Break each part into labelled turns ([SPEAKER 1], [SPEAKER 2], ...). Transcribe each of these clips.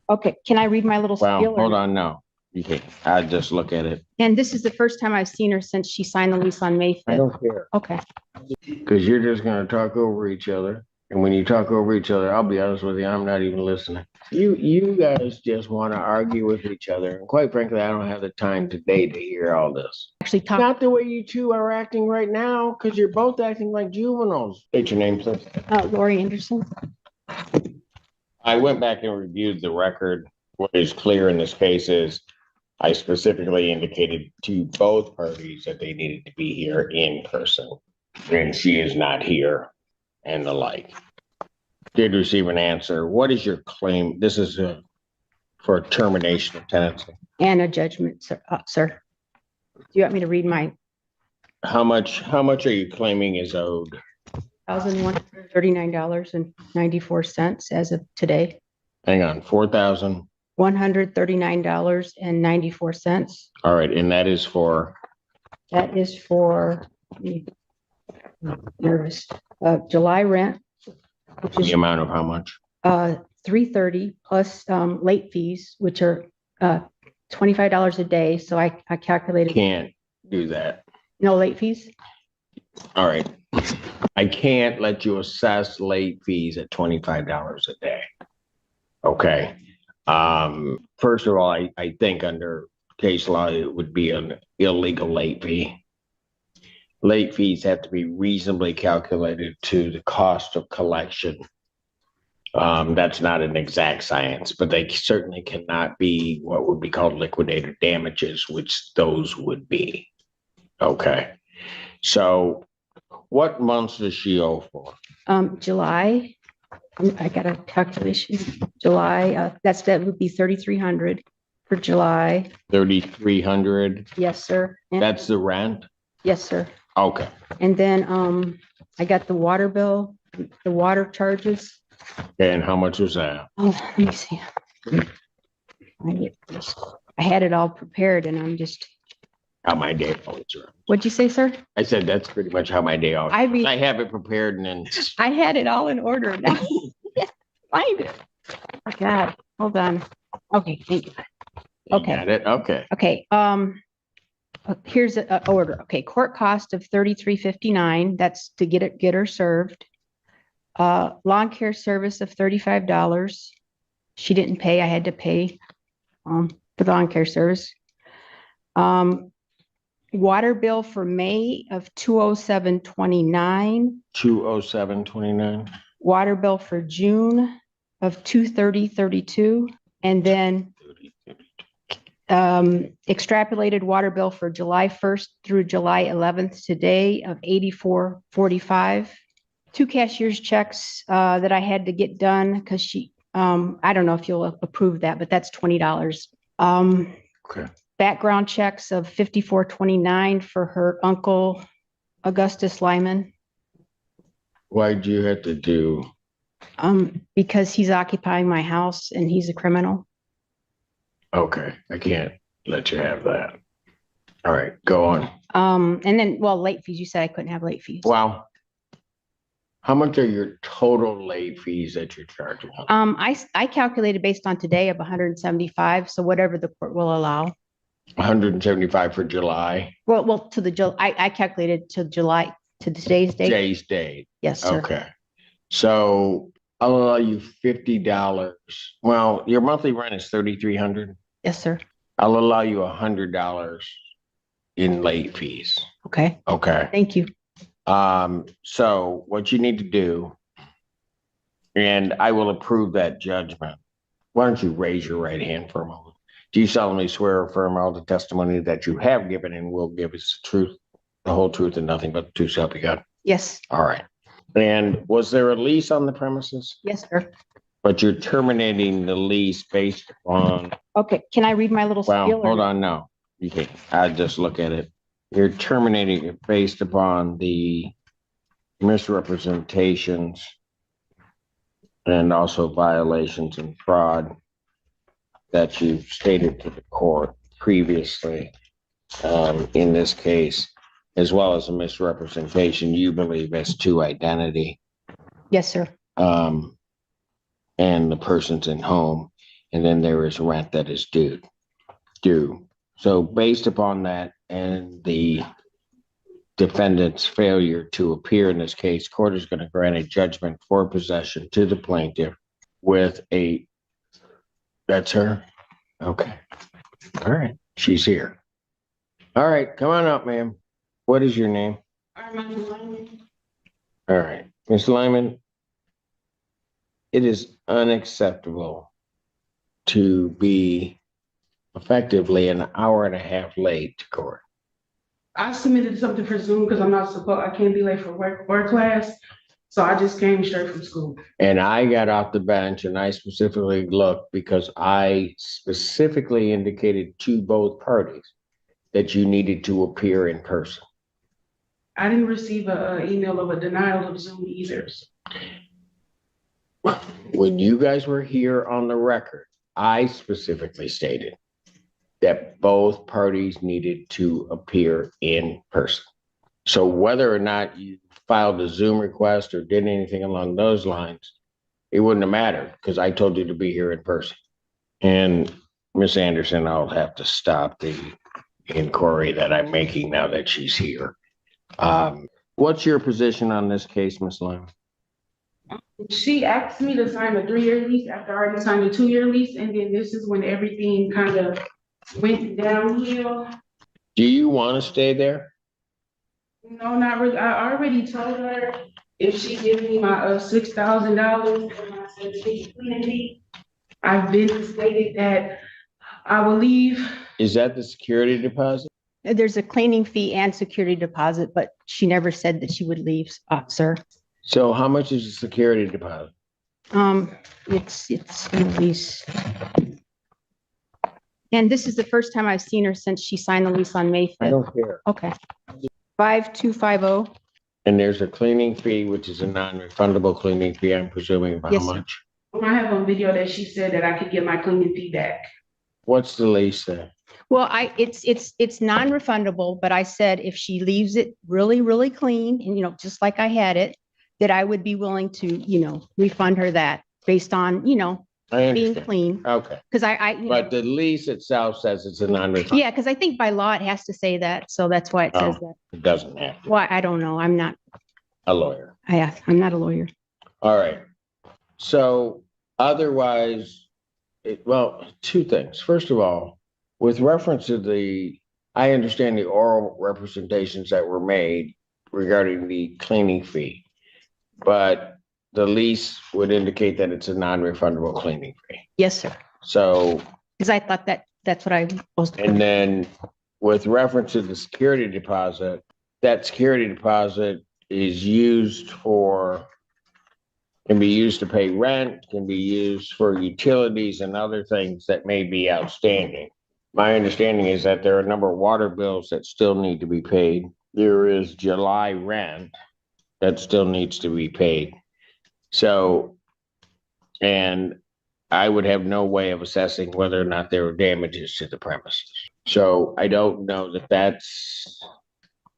[SPEAKER 1] Okay, can I read my little
[SPEAKER 2] Well,
[SPEAKER 1] spiel?
[SPEAKER 2] hold on, no, you can't. I just look at it.
[SPEAKER 1] And this is the first time I've seen her since she signed the lease on May 5th.
[SPEAKER 2] I don't care.
[SPEAKER 1] Okay.
[SPEAKER 2] Because you're just gonna talk over each other. And when you talk over each other, I'll be honest with you, I'm not even listening. You guys just want to argue with each other. And quite frankly, I don't have the time today to hear all this.
[SPEAKER 1] Actually,
[SPEAKER 2] Not the way you two are acting right now, because you're both acting like juveniles. State your name, please.
[SPEAKER 1] Lori Anderson.
[SPEAKER 2] I went back and reviewed the record. What is clear in this case is I specifically indicated to both parties that they needed to be here in person. And she is not here and the like. Did receive an answer. What is your claim? This is for termination of tenancy.
[SPEAKER 1] And a judgment, sir. Do you want me to read my?
[SPEAKER 2] How much are you claiming is owed?
[SPEAKER 1] $1,139.94 as of today.
[SPEAKER 2] Hang on,
[SPEAKER 1] $139.94.
[SPEAKER 2] All right, and that is for?
[SPEAKER 1] That is for July rent. Which is
[SPEAKER 2] the amount of how much?
[SPEAKER 1] $330 plus late fees, which are $25 a day. So I calculated.
[SPEAKER 2] Can't do that.
[SPEAKER 1] No late fees.
[SPEAKER 2] All right. I can't let you assess late fees at $25 a day. Okay. First of all, I think under case law, it would be an illegal late fee. Late fees have to be reasonably calculated to the cost of collection. That's not an exact science, but they certainly cannot be what would be called liquidated damages, which those would be. Okay. So what months does she owe for?
[SPEAKER 1] July. I got a calculation. July, that would be $3,300 for July.
[SPEAKER 2] 3,300.
[SPEAKER 1] Yes, sir. And
[SPEAKER 2] that's the rent?
[SPEAKER 1] Yes, sir.
[SPEAKER 2] Okay.
[SPEAKER 1] And then I got the water bill, the water charges.
[SPEAKER 2] And how much was that?
[SPEAKER 1] Oh, let me see. I had it all prepared and I'm just.
[SPEAKER 2] How my day always runs.
[SPEAKER 1] What'd you say, sir?
[SPEAKER 2] I said that's pretty much how my day always runs. I have it prepared and then.
[SPEAKER 1] I had it all in order. Now find it. Oh God, hold on. Okay, thank you. Okay.
[SPEAKER 2] You got it? Okay.
[SPEAKER 1] Okay. Here's an order. Okay, court cost of $33.59. That's to get her served. Lawn care service of $35. She didn't pay. I had to pay for the lawn care service. Water bill for May of $207.29.
[SPEAKER 2] $207.29.
[SPEAKER 1] Water bill for June of $230.32, and then extrapolated water bill for July 1st through July 11th today of $84.45. 2 cashier's checks that I had to get done because she, I don't know if you'll approve that, but that's $20.
[SPEAKER 2] Okay.
[SPEAKER 1] Background checks of $54.29 for her uncle, Augustus Lyman.
[SPEAKER 2] Why'd you have to do?
[SPEAKER 1] Because he's occupying my house and he's a criminal.
[SPEAKER 2] Okay, I can't let you have that. All right, go on.
[SPEAKER 1] And then, well, late fees. You said I couldn't have late fees.
[SPEAKER 2] Well, how much are your total late fees that you're charging?
[SPEAKER 1] I calculated based on today of 175. So whatever the court will allow.
[SPEAKER 2] 175 for July.
[SPEAKER 1] Well, to the I calculated to July to today's date.
[SPEAKER 2] Today's date.
[SPEAKER 1] Yes, sir.
[SPEAKER 2] Okay. So I'll allow you $50. Well, your monthly rent is $3,300.
[SPEAKER 1] Yes, sir.
[SPEAKER 2] I'll allow you $100 in late fees.
[SPEAKER 1] Okay.
[SPEAKER 2] Okay.
[SPEAKER 1] Thank you.
[SPEAKER 2] So what you need to do, and I will approve that judgment. Why don't you raise your right hand for a moment? Do you solemnly swear or affirm all the testimony that you have given and will give is the truth, the whole truth, and nothing but the truth, so help you God?
[SPEAKER 1] Yes.
[SPEAKER 2] All right. And was there a lease on the premises?
[SPEAKER 1] Yes, sir.
[SPEAKER 2] But you're terminating the lease based on.
[SPEAKER 1] Okay. Can I read my little spiel?
[SPEAKER 2] Hold on. No, you can't. I just look at it. You're terminating it based upon the misrepresentations and also violations and fraud that you stated to the court previously in this case, as well as a misrepresentation you believe as to identity.
[SPEAKER 1] Yes, sir.
[SPEAKER 2] And the person's in home. and then there is rent that is due. So based upon that and the defendant's failure to appear in this case, court is going to grant a judgment for possession to the plaintiff with that's her? Okay. All right. She's here. All right. Come on up, ma'am. What is your name? All right. Ms. Lyman, it is unacceptable to be effectively an hour and a half late to court.
[SPEAKER 3] I submitted something for Zoom because I can't be late for work class. So I just came straight from school.
[SPEAKER 2] And I got off the bench and I specifically looked because I specifically indicated to both parties that you needed to appear in person.
[SPEAKER 3] I didn't receive an email of a denial of Zoom either.
[SPEAKER 2] When you guys were here on the record, I specifically stated that both parties needed to appear in person. So whether or not you filed a Zoom request or did anything along those lines, it wouldn't have mattered because I told you to be here in person. And Miss Anderson, I'll have to stop the inquiry that I'm making now that she's here. What's your position on this case, Miss Lyman?
[SPEAKER 3] She asked me to sign a 3-year lease after I already signed a 2-year lease. And then this is when everything kind of went downhill.
[SPEAKER 2] Do you want to stay there?
[SPEAKER 3] No, not really. I already told her if she gives me my $6,000 and my cleaning fee, I've been stated that I will leave.
[SPEAKER 2] Is that the security deposit?
[SPEAKER 1] There's a cleaning fee and security deposit, but she never said that she would leave, sir.
[SPEAKER 2] So how much is the security deposit?
[SPEAKER 1] It's in the lease. And this is the first time I've seen her since she signed the lease on May 5th.
[SPEAKER 2] I don't care.
[SPEAKER 1] Okay. 5250.
[SPEAKER 2] And there's a cleaning fee, which is a non-refundable cleaning fee, I'm presuming, of how
[SPEAKER 1] Yes, sir.
[SPEAKER 2] much?
[SPEAKER 3] I have on video that she said that I could get my cleaning fee back.
[SPEAKER 2] What's the lease then?
[SPEAKER 1] Well, it's non-refundable, but I said if she leaves it really, really clean and, just like I had it, that I would be willing to, refund her that based on,
[SPEAKER 2] I
[SPEAKER 1] being
[SPEAKER 2] understand.
[SPEAKER 1] clean.
[SPEAKER 2] Okay,
[SPEAKER 1] Because I
[SPEAKER 2] but the lease itself says it's a non-refundable.
[SPEAKER 1] yeah, because I think by law it has to say that. So that's why it says that.
[SPEAKER 2] It doesn't have to.
[SPEAKER 1] Well, I don't know. I'm not
[SPEAKER 2] A lawyer.
[SPEAKER 1] I'm not a lawyer.
[SPEAKER 2] All right. So otherwise, two things. First of all, with reference to I understand the oral representations that were made regarding the cleaning fee, but the lease would indicate that it's a non-refundable cleaning fee.
[SPEAKER 1] Yes, sir.
[SPEAKER 2] So,
[SPEAKER 1] Because I thought that's what I was.
[SPEAKER 2] and then with reference to the security deposit, that security deposit is can be used to pay rent, can be used for utilities and other things that may be outstanding. My understanding is that there are a number of water bills that still need to be paid. There is July rent that still needs to be paid. So, and I would have no way of assessing whether or not there were damages to the premises. So I don't know that that's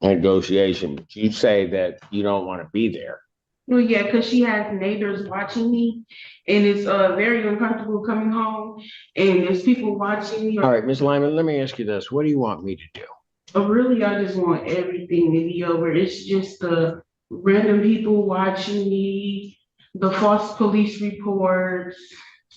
[SPEAKER 2] negotiation. You say that you don't want to be there.
[SPEAKER 3] Well, yeah, because she has neighbors watching me, and it's very uncomfortable coming home, and there's people watching me.
[SPEAKER 2] All right, Ms. Lyman, let me ask you this. What do you want me to do?
[SPEAKER 3] Really, I just want everything to be over. It's just the random people watching me, the false police reports.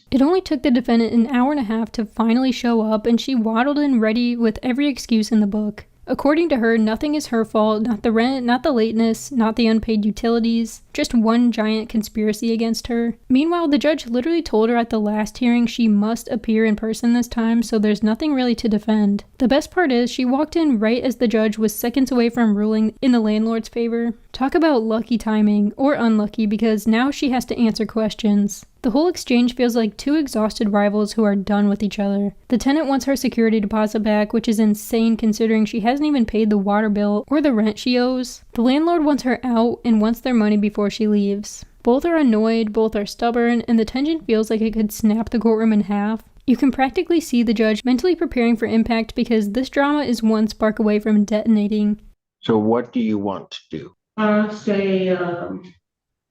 [SPEAKER 4] It only took the defendant an hour and a half to finally show up, and she waddled in ready with every excuse in the book. According to her, nothing is her fault, not the rent, not the lateness, not the unpaid utilities, just one giant conspiracy against her. Meanwhile, the judge literally told her at the last hearing she must appear in person this time, so there's nothing really to defend. The best part is, she walked in right as the judge was seconds away from ruling in the landlord's favor. Talk about lucky timing, or unlucky, because now she has to answer questions. The whole exchange feels like two exhausted rivals who are done with each other. The tenant wants her security deposit back, which is insane considering she hasn't even paid the water bill or the rent she owes. The landlord wants her out and wants their money before she leaves. Both are annoyed, both are stubborn, and the tension feels like it could snap the courtroom in half. You can practically see the judge mentally preparing for impact because this drama is one spark away from detonating.
[SPEAKER 2] So what do you want to do?
[SPEAKER 3] I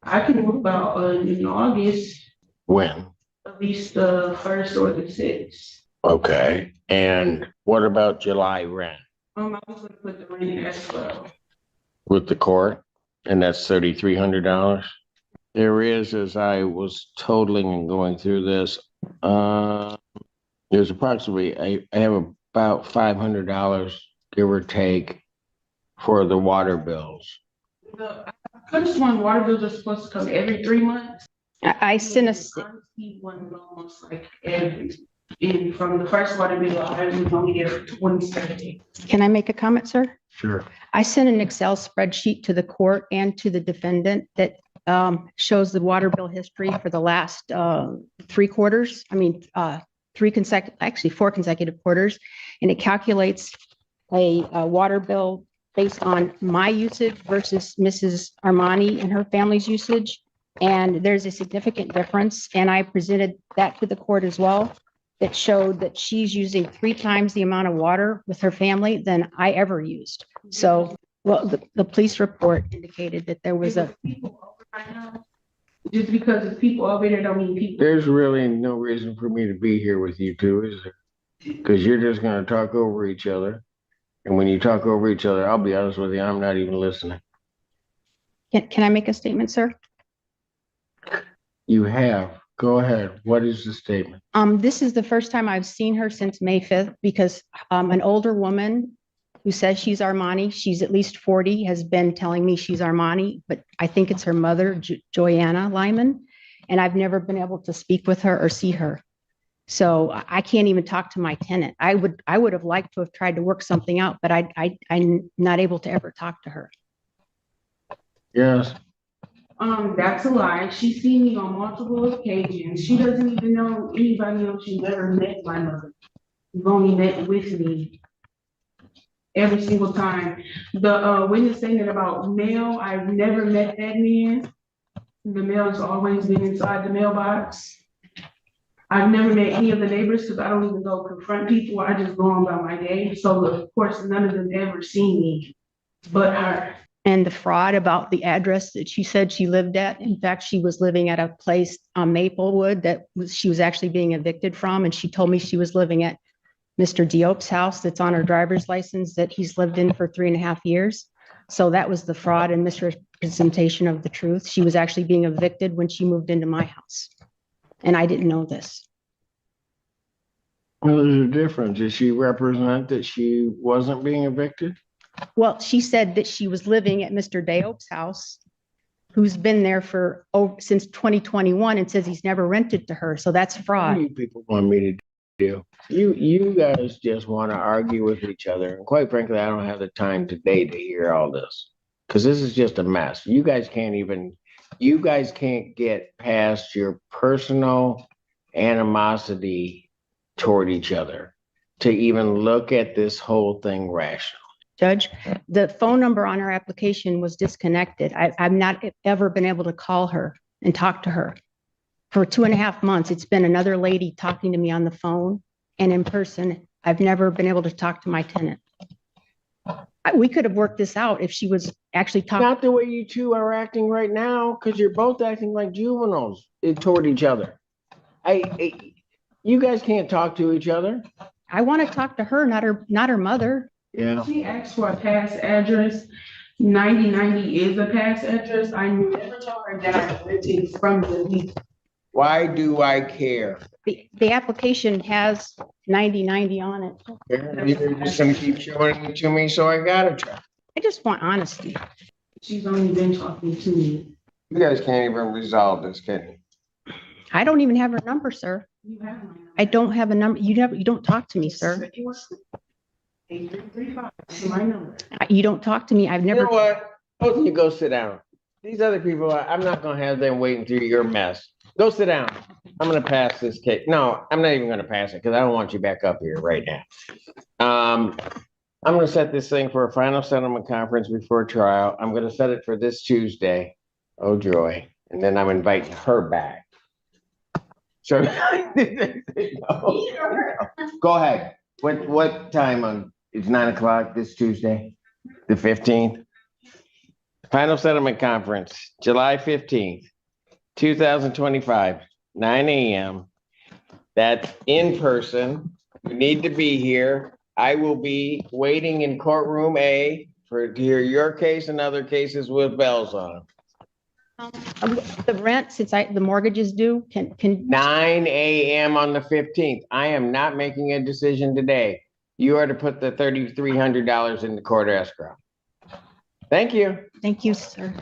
[SPEAKER 3] can move out in August.
[SPEAKER 2] When?
[SPEAKER 3] at least the first or the sixth.
[SPEAKER 2] Okay, and what about July rent
[SPEAKER 3] I was gonna put the rent in as well.
[SPEAKER 2] with the court? And that's $3,300. There is, as I was totaling and going through this, there's approximately, I have about $500, give or take, for the water bills.
[SPEAKER 3] I could have sworn water bills are supposed to come every 3 months.
[SPEAKER 1] I sent a,
[SPEAKER 3] I received one almost like every, and from the first water bill, I was only there for 27 days.
[SPEAKER 1] can I make a comment, sir?
[SPEAKER 2] Sure.
[SPEAKER 1] I sent an Excel spreadsheet to the court and to the defendant that shows the water bill history for the last 3 quarters. I mean, 4 consecutive quarters. And it calculates a water bill based on my usage versus Mrs. Armani and her family's usage. And there's a significant difference. And I presented that to the court as well. That showed that she's using 3 times the amount of water with her family than I ever used. So, well, the police report indicated that there was a,
[SPEAKER 3] People over right now. Just because it's people over there don't mean people.
[SPEAKER 2] There's really no reason for me to be here with you two, is there? Because you're just gonna talk over each other. And when you talk over each other, I'll be honest with you, I'm not even listening.
[SPEAKER 1] can I make a statement, sir?
[SPEAKER 2] You have. Go ahead. What is the statement?
[SPEAKER 1] This is the first time I've seen her since May 5th because an older woman who says she's Armani, she's at least 40, has been telling me she's Armani, but I think it's her mother, Joanna Lyman, and I've never been able to speak with her or see her. So I can't even talk to my tenant. I would have liked to have tried to work something out, but I'm not able to ever talk to her.
[SPEAKER 2] Yes.
[SPEAKER 3] That's a lie. She's seen me on multiple occasions. She doesn't even know anybody else. She never met my mother. You've only met with me every single time. The witness statement about mail, I've never met that man. The mail's always been inside the mailbox. I've never met any of the neighbors because I don't even go confront people. I just go on by my day. So of course, none of them ever seen me, but her.
[SPEAKER 1] And the fraud about the address that she said she lived at. In fact, she was living at a place on Maplewood that she was actually being evicted from. And she told me she was living at Mr. Diop's house that's on her driver's license that he's lived in for 3.5 years. So that was the fraud and misrepresentation of the truth. She was actually being evicted when she moved into my house. And I didn't know this.
[SPEAKER 2] Well, there's a difference. Does she represent that she wasn't being evicted?
[SPEAKER 1] Well, she said that she was living at Mr. Diop's house, who's been there for since 2021 and says he's never rented to her. So that's
[SPEAKER 2] What
[SPEAKER 1] fraud.
[SPEAKER 2] do you people want me to do? You guys just want to argue with each other. And quite frankly, I don't have the time today to hear all this. Because this is just a mess. You guys can't get past your personal animosity toward each other to even look at this whole thing rational.
[SPEAKER 1] Judge, the phone number on her application was disconnected. I've not ever been able to call her and talk to her. For 2.5 months, it's been another lady talking to me on the phone and in person. I've never been able to talk to my tenant. We could have worked this out if she was actually talking.
[SPEAKER 2] Not the way you two are acting right now, because you're both acting like juveniles toward each other. You guys can't talk to each other.
[SPEAKER 1] I want to talk to her, not her mother.
[SPEAKER 2] Yeah.
[SPEAKER 3] She asked for a past address. 9090 is a past address. I never told her that I rented from the lease.
[SPEAKER 2] Why do I care?
[SPEAKER 1] The application has 9090 on it.
[SPEAKER 2] You're just gonna keep showing it to me, so I gotta try.
[SPEAKER 1] I just want honesty.
[SPEAKER 3] She's only been talking to me.
[SPEAKER 2] You guys can't even resolve this, can you?
[SPEAKER 1] I don't even have her number, sir.
[SPEAKER 3] You have my number.
[SPEAKER 1] I don't have a number. You don't talk to me, sir.
[SPEAKER 3] 8335 is my number.
[SPEAKER 1] You don't talk to me. I've
[SPEAKER 2] You
[SPEAKER 1] never.
[SPEAKER 2] know what? Both of you go sit down. These other people, I'm not gonna have them waiting through your mess. Go sit down. I'm gonna pass this case. No, I'm not even gonna pass it because I don't want you back up here right now. I'm gonna set this thing for a final settlement conference before trial. I'm gonna set it for this Tuesday. Oh joy. And then I'm inviting her back. So go ahead. What time on, it's 9 o'clock this Tuesday, the 15th? Final settlement conference, July 15th, 2025, 9 a.m. that's in person. You need to be here. I will be waiting in courtroom A to hear your case and other cases with bells on them.
[SPEAKER 1] The rent, since the mortgage is due, can,
[SPEAKER 2] 9 a.m. on the 15th. I am not making a decision today. You are to put the $3,300 in the court escrow. Thank you.
[SPEAKER 1] thank you, sir.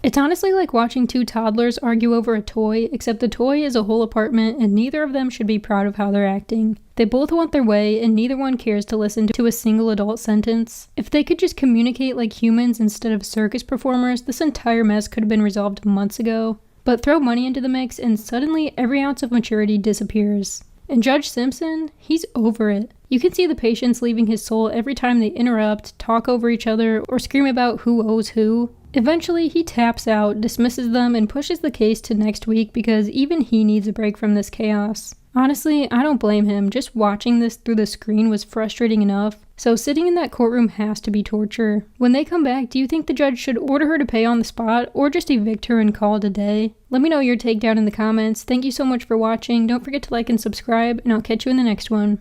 [SPEAKER 4] It's honestly like watching two toddlers argue over a toy, except the toy is a whole apartment and neither of them should be proud of how they're acting. They both want their way and neither one cares to listen to a single adult sentence. If they could just communicate like humans instead of circus performers, this entire mess could have been resolved months ago. But throw money into the mix and suddenly every ounce of maturity disappears. And Judge Simpson, he's over it. You can see the patience leaving his soul every time they interrupt, talk over each other, or scream about who owes who. Eventually, he taps out, dismisses them, and pushes the case to next week because even he needs a break from this chaos. Honestly, I don't blame him. Just watching this through the screen was frustrating enough. So sitting in that courtroom has to be torture. When they come back, do you think the judge should order her to pay on the spot or just evict her and call it a day? Let me know your take down in the comments. Thank you so much for watching. Don't forget to like and subscribe, and I'll catch you in the next one.